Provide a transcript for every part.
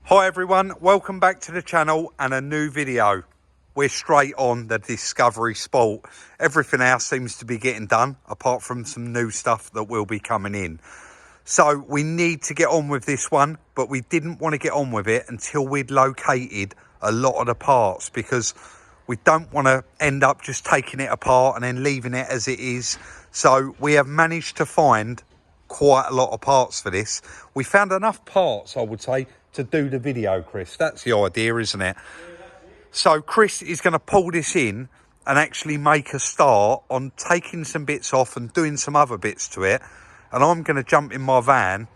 Hi everyone, welcome back to the channel and a new video. We're straight on the Discovery Sport. Everything else seems to be getting done apart from some new stuff that will be coming in. So we need to get on with this one, but we didn't want to get on with it until we'd located a lot of the parts, because we don't want to end up just taking it apart and then leaving it as it is. So we have managed to find quite a lot of parts for this. We found enough parts, I would say, to do the video, Chris. That's the idea, isn't it? So Chris is going to pull this in and actually make a start on taking some bits off and doing some other bits to it. And I'm going to jump in my van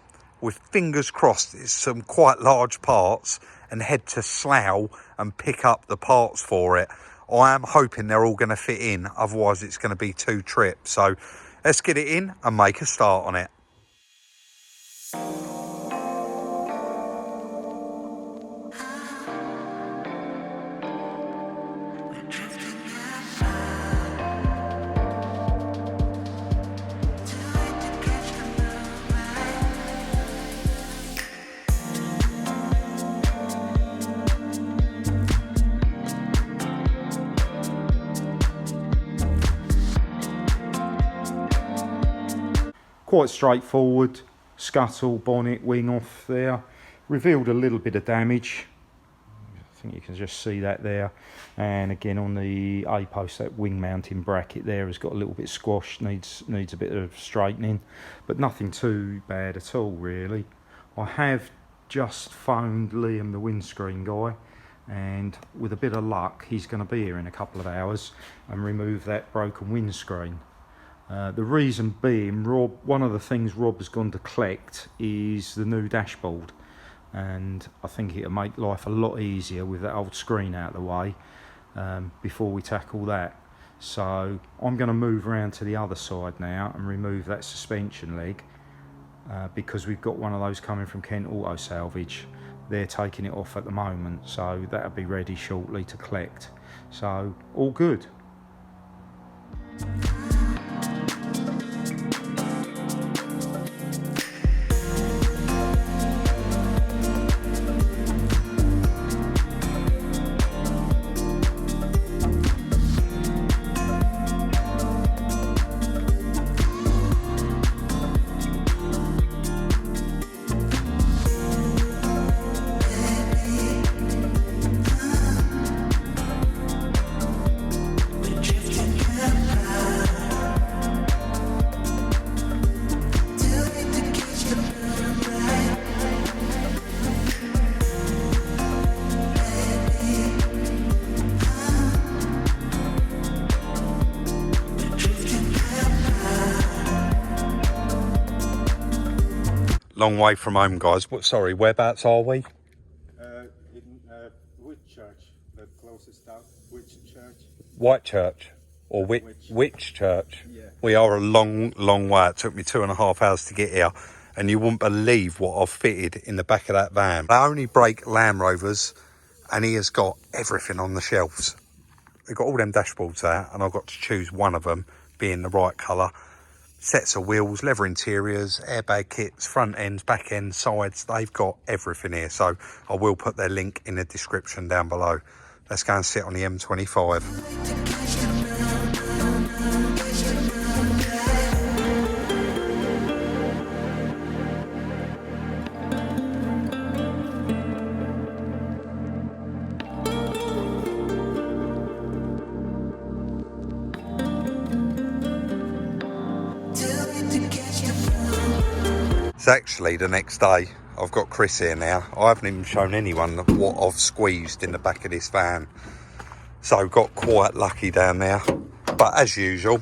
with fingers crossed it's some quite large parts and head to Slough and pick up the parts for it. I am hoping they're all going to fit in, otherwise it's going to be 2 trips. So let's get it in and make a start on it. Quite straightforward. Scuttle, bonnet, wing off there. Revealed a little bit of damage. I think you can just see that there. And again on the A-post, that wing mounting bracket there has got a little bit squashed, needs a bit of straightening, but nothing too bad at all really. I have just phoned Liam, the windscreen guy, and with a bit of luck he's going to be here in a couple of hours and remove that broken windscreen. The reason being, one of the things Rob has gone to collect is the new dashboard, and I think it'll make life a lot easier with that old screen out of the way before we tackle that. So I'm going to move around to the other side now and remove that suspension leg, because we've got one of those coming from Kent Auto Salvage. They're taking it off at the moment, so that'll be ready shortly to collect. So all good. Long way from home, guys. Sorry, whereabouts are we? In Whitchurch, the closest town. Whitchurch. Whitechurch, or Which Church? Yeah. We are a long way. It took me 2.5 hours to get here, and you wouldn't believe what I've fitted in the back of that van. I only break Land Rovers, and he has got everything on the shelves. We've got all them dashboards out, and I've got to choose one of them being the right colour. Sets of wheels, leather interiors, airbag kits, front ends, back ends, sides. They've got everything here. So I will put their link in the description down below. Let's go and sit on the M25. It's actually the next day. I've got Chris here now. I haven't even shown anyone what I've squeezed in the back of this van. So got quite lucky down there. But as usual,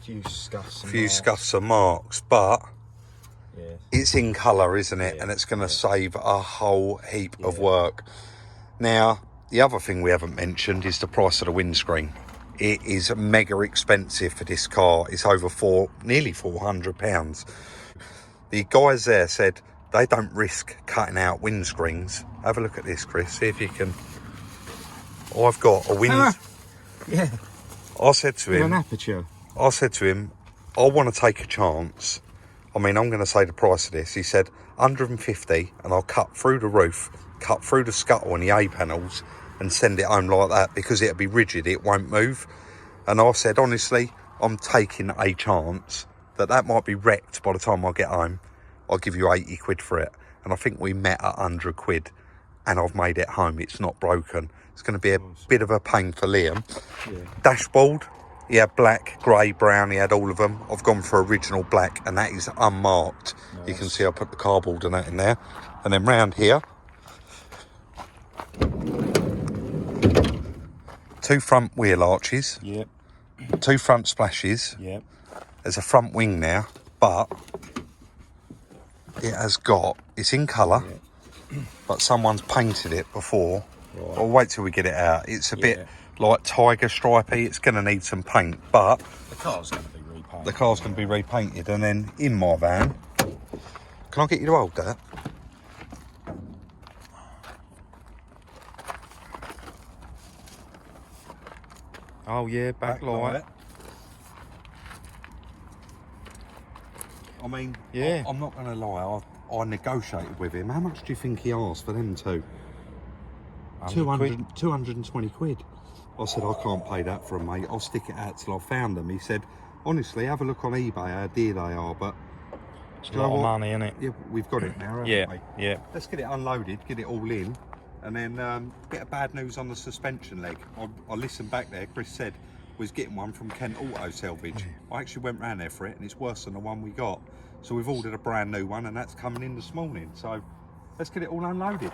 Few scuffs and marks. But yeah, it's in colour, isn't it? Yeah, And it's going to save a whole heap of work. Now, the other thing we haven't mentioned is the price of the windscreen. It is mega expensive for this car. It's over nearly £400. The guys there said they don't risk cutting out windscreens. Have a look at this, Chris. See if you can. I've got a yeah. I said to him, an aperture. I said to him, I want to take a chance. I mean, I'm going to say the price of this. He said 150 and I'll cut through the roof cut through the scuttle and the A panels and send it home like that, because it'll be rigid, it won't move. And I said, honestly, I'm taking a chance that might be wrecked by the time I get home. I'll give you 80 quid for it. And I think we met at 100 quid, and I've made it home. It's not broken. It's going to be a bit of a pain for Liam. Yeah. Dashboard, he had black, grey, brown, he had all of them. I've gone for original black, and that is unmarked. Nice. You can see I put the cardboard and that in there. And then round here, 2 front wheel arches. Yep. 2 front splashes. Yep. There's a front wing there, but it has got, it's in colour, but someone's painted it before. Right. I'll wait till we get it out. It's a bit like tiger stripey. It's going to need some paint, but the car's going to be repainted. The car's going to be repainted. And then in my van, can I get you to hold that? Oh yeah, backlight. I mean, yeah. I'm not going to lie, I negotiated with him. How much do you think he asked for them two? 220 quid. I said, I can't pay that for them, mate. I'll stick it out till I found them. He said, honestly, have a look on eBay how dear they are, but... It's a lot of money, isn't it? Yeah, we've got it now, haven't we? Yeah. Let's get it unloaded, get it all in, and then get a bad news on the suspension leg. I listened back there, Chris said, was getting one from Kent Auto Salvage. I actually went round there for it, and it's worse than the one we got. So we've ordered a brand new one, and that's coming in this morning. So let's get it all unloaded.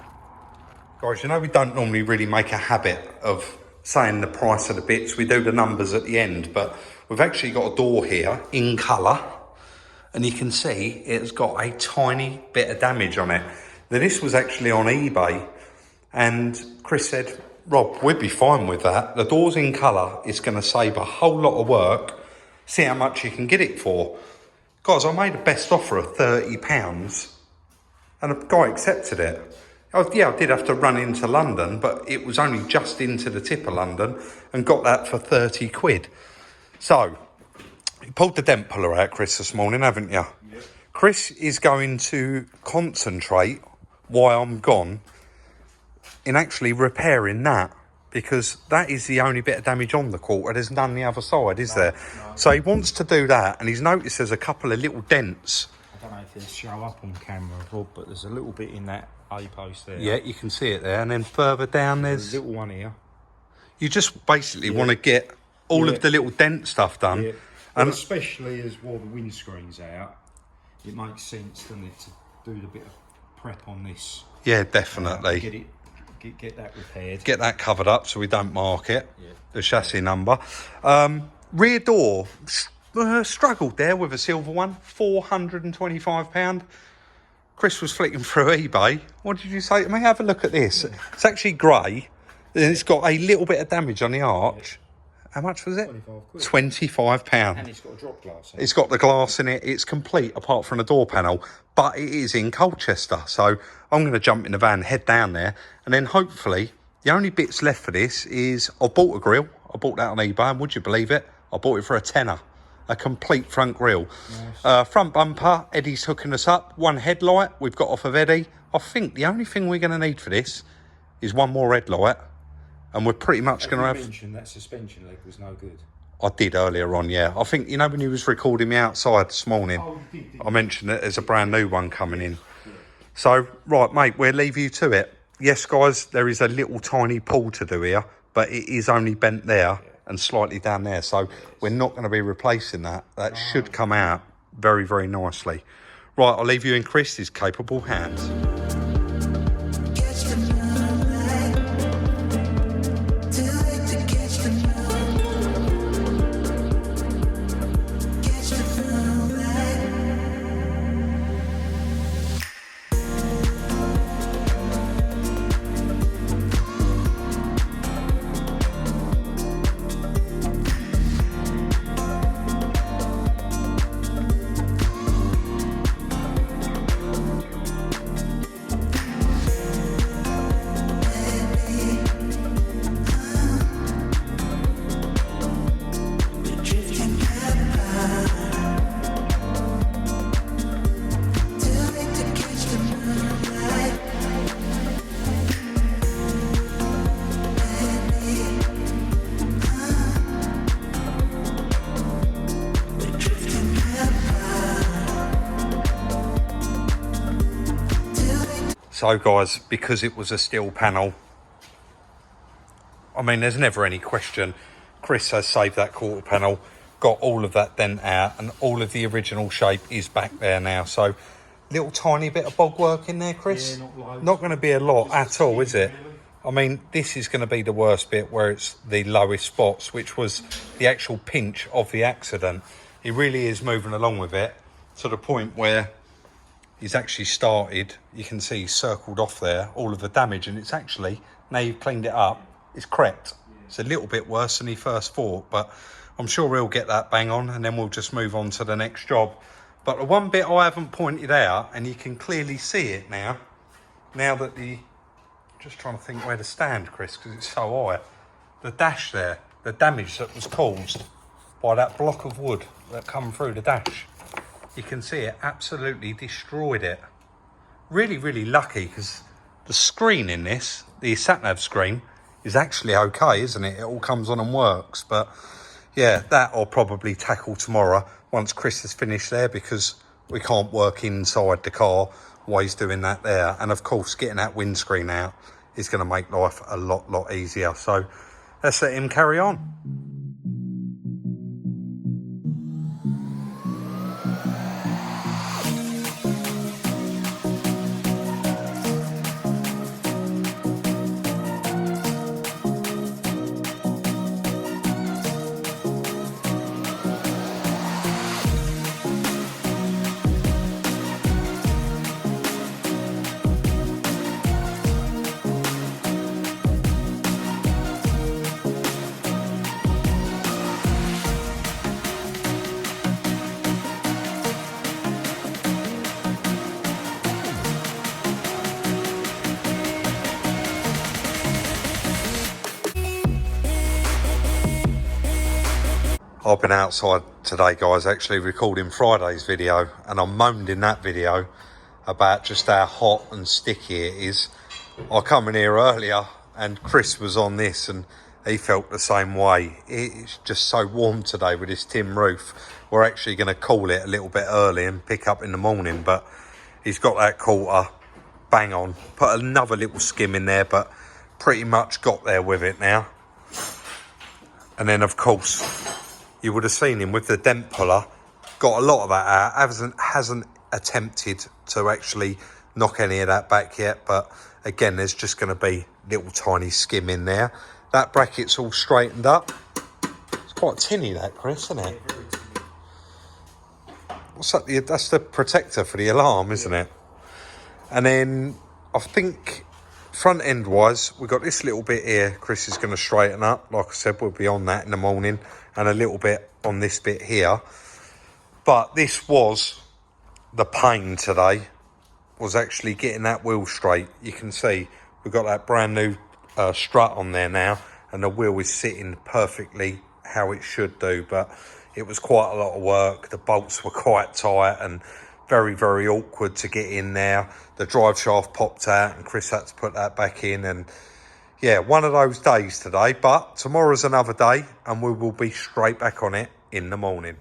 Guys, you know we don't normally really make a habit of saying the price of the bits. We do the numbers at the end, but we've actually got a door here in colour, and you can see it's got a tiny bit of damage on it. Now this was actually on eBay, and Chris said, Rob, we'd be fine with that. The door's in colour, it's going to save a whole lot of work. See how much you can get it for. Guys, I made a best offer of £30, and the guy accepted it. Yeah, I did have to run into London, but it was only just into the tip of London, and got that for 30 quid. So, you pulled the dent puller out, Chris, this morning, haven't you? Yep. Chris is going to concentrate, while I'm gone, in actually repairing that, because that is the only bit of damage on the quarter. There's none the other side, is there? No. So he wants to do that, and he's noticed there's a couple of little dents. I don't know if they'll show up on camera, Rob, but there's a little bit in that A-post there. Yeah, you can see it there, and then further down there's a little one here. You just basically want to get all of the little dent stuff done. Yeah. And especially as while the windscreen's out, it makes sense, doesn't it, to do the bit of prep on this. Yeah, definitely. Get that repaired. Get that covered up so we don't mark it, the chassis number. Rear door, struggled there with a silver one, £425. Chris was flicking through eBay. What did you say to me? Have a look at this. It's actually grey, and it's got a little bit of damage on the arch. How much was it? £25. And it's got a drop glass in it. It's got the glass in it. It's complete apart from the door panel, but it is in Colchester. So I'm going to jump in the van, head down there, and then hopefully the only bits left for this is I bought a grill. I bought that on eBay, and would you believe it? I bought it for a tenner. A complete front grille. Nice. Front bumper, Eddie's hooking us up. One headlight we've got off of Eddie. I think the only thing we're going to need for this is one more headlight. And we're pretty much going to have... You mentioned that suspension leg was no good. I did earlier on, yeah. I think, you know, when you was recording me outside this morning, I mentioned that there's a brand new one coming in. Yeah. So, right, mate, we'll leave you to it. Yes, guys, there is a little tiny pull to do here, but it is only bent there and slightly down there. So we're not going to be replacing that. That should come out very, very nicely. Right, I'll leave you in Chris's capable hands. So guys, because it was a steel panel, I mean, there's never any question. Chris has saved that quarter panel, got all of that dent out, and all of the original shape is back there now. So, little tiny bit of bog work in there, Chris. Yeah, not going to be a lot at all, is it? I mean, this is going to be the worst bit, where it's the lowest spots, which was the actual pinch of the accident. He really is moving along with it to the point where he's actually started. You can see he's circled off there all of the damage, and it's actually, now you've cleaned it up, it's crept. It's a little bit worse than he first thought, but I'm sure he'll get that bang on, and then we'll just move on to the next job. But the one bit I haven't pointed out, and you can clearly see it now that just trying to think where to stand, Chris, because it's so high. The dash there, the damage that was caused by that block of wood that come through the dash. You can see it absolutely destroyed it. Really, really lucky, because the screen in this, the sat-nav screen, is actually okay, isn't it? It all comes on and works. But yeah, that I'll probably tackle tomorrow once Chris has finished there, because we can't work inside the car while he's doing that there. And of course, getting that windscreen out is going to make life a lot easier. So let's let him carry on. I've been outside today, guys, actually recording Friday's video, and I moaned in that video about just how hot and sticky it is. I come in here earlier and Chris was on this and he felt the same way. It's just so warm today with this tin roof. We're actually going to call it a little bit early and pick up in the morning, but he's got that quarter bang on. Put another little skim in there, but pretty much got there with it now. And then, of course, you would have seen him with the dent puller, got a lot of that out, hasn't attempted to actually knock any of that back yet, but again, there's just going to be little tiny skim in there. That bracket's all straightened up. It's quite tinny, that, Chris, isn't it? What's that? That's the protector for the alarm, isn't it? And then I think front end wise, we've got this little bit here Chris is going to straighten up. Like I said, we'll be on that in the morning, and a little bit on this bit here. But this was the pain today, was actually getting that wheel straight. You can see we've got that brand new strut on there now, and the wheel is sitting perfectly how it should do. But it was quite a lot of work. The bolts were quite tight and very awkward to get in there. The drive shaft popped out and Chris had to put that back in, and yeah, one of those days today. But tomorrow's another day and we will be straight back on it in the morning.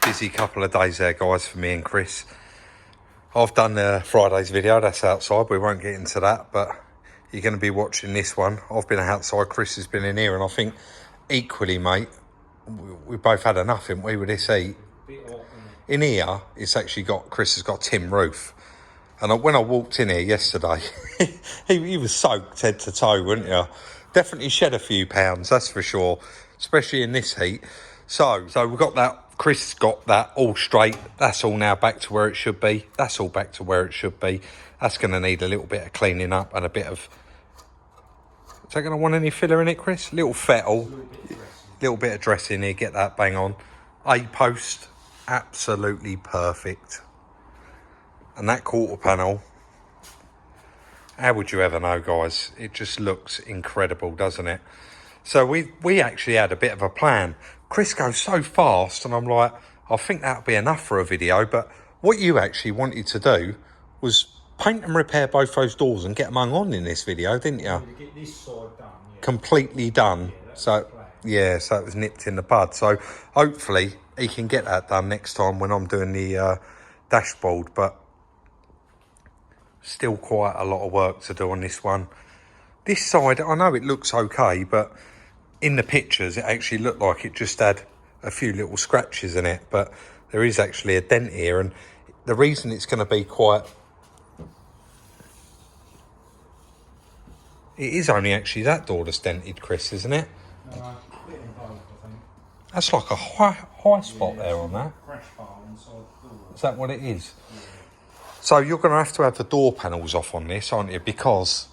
Busy couple of days there, guys, for me and Chris. I've done Friday's video, that's outside, we won't get into that, but you're going to be watching this one. I've been outside, Chris has been in here, and I think equally, mate, we both had enough, haven't we, with this heat? In here, it's actually got, Chris has got a tin roof. And when I walked in here yesterday, he was soaked head to toe, wasn't you? Definitely shed a few pounds, that's for sure, especially in this heat. So we've got that. Chris got that all straight. That's all now back to where it should be. That's all back to where it should be. That's going to need a little bit of cleaning up and a bit of... Is that going to want any filler in it, Chris? Little fettle. Little bit of dressing here. Get that bang on. A-post. Absolutely perfect. And that quarter panel. How would you ever know, guys? It just looks incredible, doesn't it? So we actually had a bit of a plan. Chris goes so fast, and I'm like, I think that'll be enough for a video. But what you actually wanted to do was paint and repair both those doors and get them hung on in this video, didn't you? To get this side done, yeah. Completely done. Yeah, So it was nipped in the bud. So hopefully he can get that done next time when I'm doing the dashboard. But still quite a lot of work to do on this one. This side, I know it looks okay, but in the pictures it actually looked like it just had a few little scratches in it, but there is actually a dent here, and the reason it's going to be quite... It is only actually that door that's dented, Chris, isn't it? Bit in both, I think. That's like a high spot there on that. Crash bar inside the door. Is that what it is? Yeah. So you're going to have the door panels off on this, aren't you? Because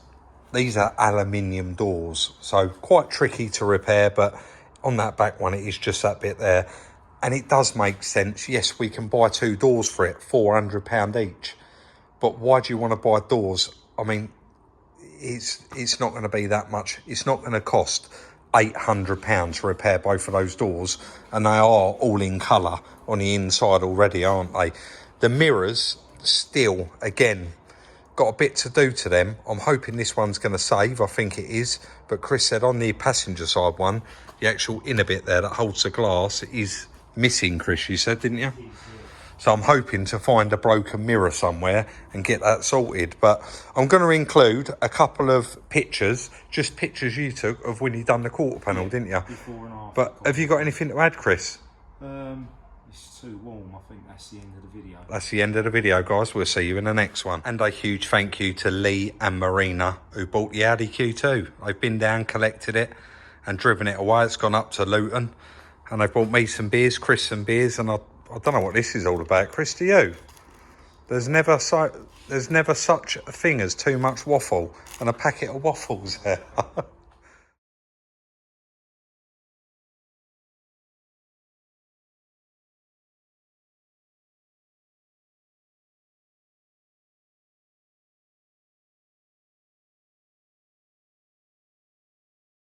these are aluminium doors, so quite tricky to repair, but on that back one, it is just that bit there. And it does make sense. Yes, we can buy 2 doors for it, £400 each. But why do you want to buy doors? I mean, it's not going to be that much. It's not going to cost £800 to repair both of those doors. And they are all in colour on the inside already, aren't they? The mirrors, still, again, got a bit to do to them. I'm hoping this one's going to save. I think it is. But Chris said on the passenger side one, the actual inner bit there that holds the glass is missing, Chris, you said, didn't you? So I'm hoping to find a broken mirror somewhere and get that sorted. But I'm going to include a couple of pictures, just pictures you took of when you done the quarter panel, didn't you? Before and after. But have you got anything to add, Chris? It's too warm. I think that's the end of the video. That's the end of the video, guys. We'll see you in the next one. And a huge thank you to Lee and Marina, who bought the Audi Q2. They've been down, collected it, and driven it away. It's gone up to Luton. And they bought me some beers, Chris some beers, and I don't know what this is all about. Chris, do you? There's never such a thing as too much waffle and a packet of waffles there.